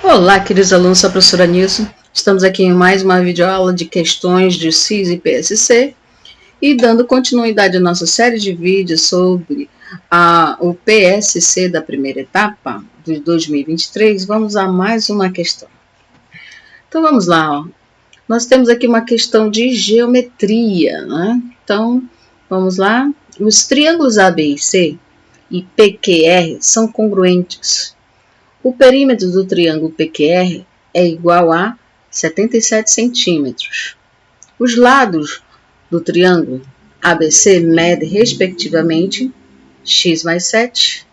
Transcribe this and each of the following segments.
Olá, queridos alunos, sou a professora Nilson. Estamos aqui em mais uma videoaula de questões de CIS e PSC e dando continuidade à nossa série de vídeos sobre o PSC da primeira etapa de 2023, vamos a mais uma questão. Então vamos lá, ó. Nós temos aqui uma questão de geometria, né? Então vamos lá. Os triângulos ABC e PQR são congruentes. O perímetro do triângulo PQR é igual a 77 centímetros. Os lados do triângulo ABC medem, respectivamente, x mais 7,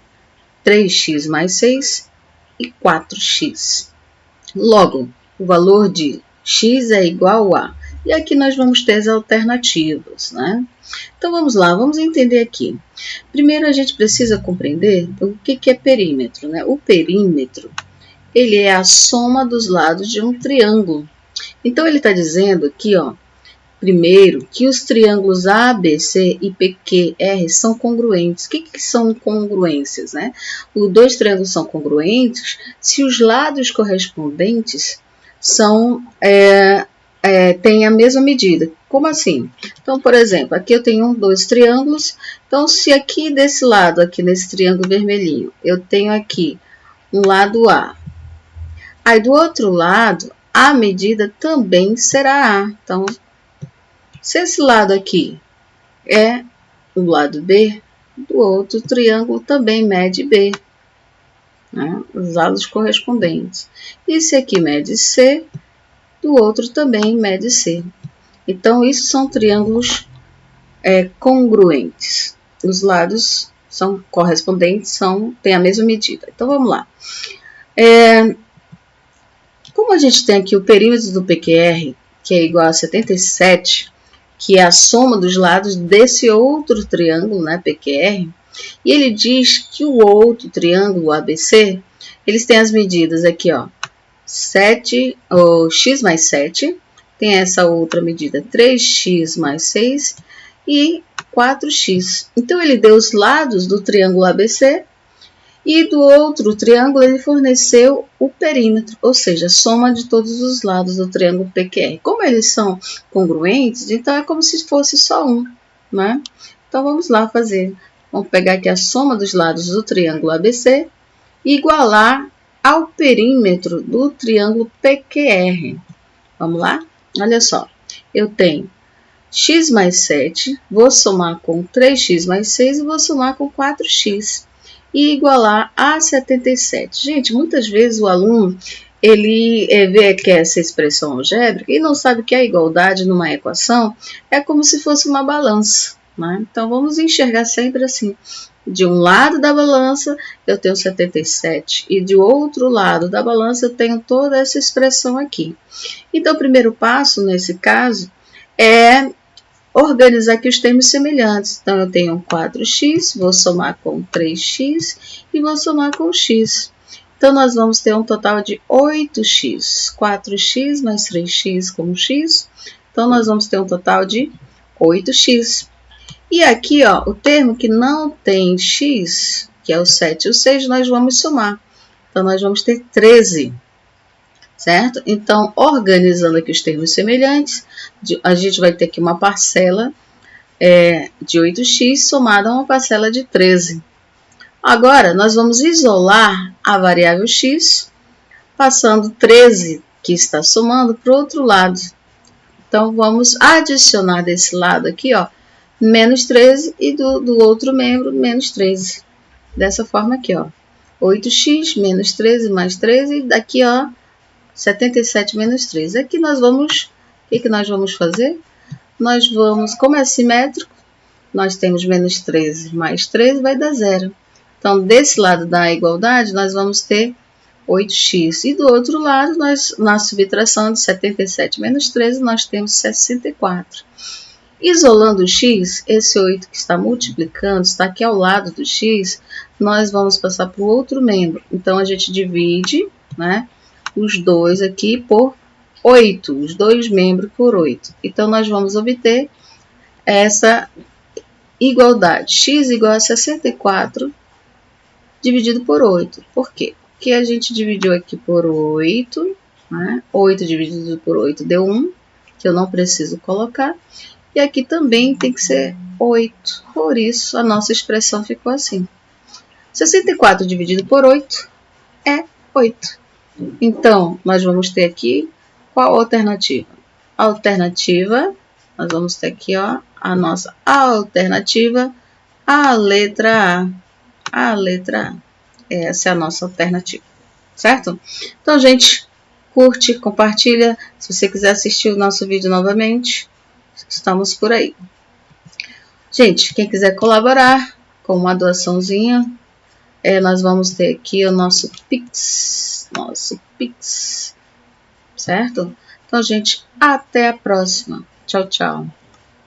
3x mais 6 e 4x. Logo, o valor de x é igual a... E aqui nós vamos ter as alternativas, né? Então, vamos lá, vamos entender aqui. Primeiro, a gente precisa compreender o que é perímetro, né? O perímetro, ele é a soma dos lados de um triângulo. Então, ele está dizendo aqui, ó, primeiro, que os triângulos ABC e PQR são congruentes. O que são congruências, né? Os dois triângulos são congruentes se os lados correspondentes têm a mesma medida. Como assim? Então, por exemplo, aqui eu tenho dois triângulos. Então, se aqui desse lado, aqui nesse triângulo vermelhinho, eu tenho aqui um lado A. Aí, do outro lado, a medida também será A. Então, se esse lado aqui é o lado B, do outro triângulo também mede B, né? Os lados correspondentes. E se aqui mede C, do outro também mede C. Então, isso são triângulos congruentes. Os lados são correspondentes, têm a mesma medida. Então, vamos lá. Como a gente tem aqui o perímetro do PQR, que é igual a 77, que é a soma dos lados desse outro triângulo, né, PQR, e ele diz que o outro triângulo, ABC, eles têm as medidas aqui, ó, 7, ou x mais 7, tem essa outra medida, 3x mais 6 e 4x. Então, ele deu os lados do triângulo ABC e do outro triângulo ele forneceu o perímetro, ou seja, a soma de todos os lados do triângulo PQR. Como eles são congruentes, então é como se fosse só um, né? Então, vamos lá fazer. Vamos pegar aqui a soma dos lados do triângulo ABC e igualar ao perímetro do triângulo PQR. Vamos lá? Olha só, eu tenho x mais 7, vou somar com 3x mais 6 e vou somar com 4x. E igualar a 77. Gente, muitas vezes o aluno, ele vê que essa expressão algébrica e não sabe que a igualdade numa equação é como se fosse uma balança, né? Então, vamos enxergar sempre assim. De um lado da balança, eu tenho 77 e de outro lado da balança, eu tenho toda essa expressão aqui. Então, o primeiro passo, nesse caso, é organizar aqui os termos semelhantes. Então, eu tenho 4x, vou somar com 3x e vou somar com x. Então, nós vamos ter um total de 8x. 4x mais 3x com x. Então, nós vamos ter um total de 8x. E aqui, ó, o termo que não tem x, que é o 7 e o 6, nós vamos somar. Então, nós vamos ter 13. Certo? Então, organizando aqui os termos semelhantes, a gente vai ter aqui uma parcela de 8x somada a uma parcela de 13. Agora, nós vamos isolar a variável x, passando 13, que está somando, para o outro lado. Então, vamos adicionar desse lado aqui, ó, menos 13 e do outro membro, menos 13. Dessa forma aqui, ó, 8x menos 13 mais 13, e daqui, ó, 77 menos 3. Aqui nós vamos, o que nós vamos fazer? Nós vamos, como é simétrico, nós temos menos 13 mais 13 vai dar 0. Então, desse lado da igualdade, nós vamos ter 8x. E do outro lado, na subtração de 77 menos 13, nós temos 64. Isolando o x, esse 8 que está multiplicando, está aqui ao lado do x, nós vamos passar para o outro membro. Então, a gente divide, né, os dois aqui por 8, os dois membros por 8. Então, nós vamos obter essa igualdade. X igual a 64 dividido por 8. Por quê? porque a gente dividiu aqui por 8, né? 8 dividido por 8 deu 1, que eu não preciso colocar. E aqui também tem que ser 8, por isso a nossa expressão ficou assim. 64 dividido por 8 é 8. Então, nós vamos ter aqui qual alternativa? Alternativa, nós vamos ter aqui ó, a nossa alternativa, a letra A. A letra A. Essa é a nossa alternativa, certo? Então, gente, curte, compartilha. Se você quiser assistir o nosso vídeo novamente, estamos por aí. Gente, quem quiser colaborar com uma doaçãozinha, nós vamos ter aqui o nosso Pix, certo? Então, gente, até a próxima. Tchau, tchau.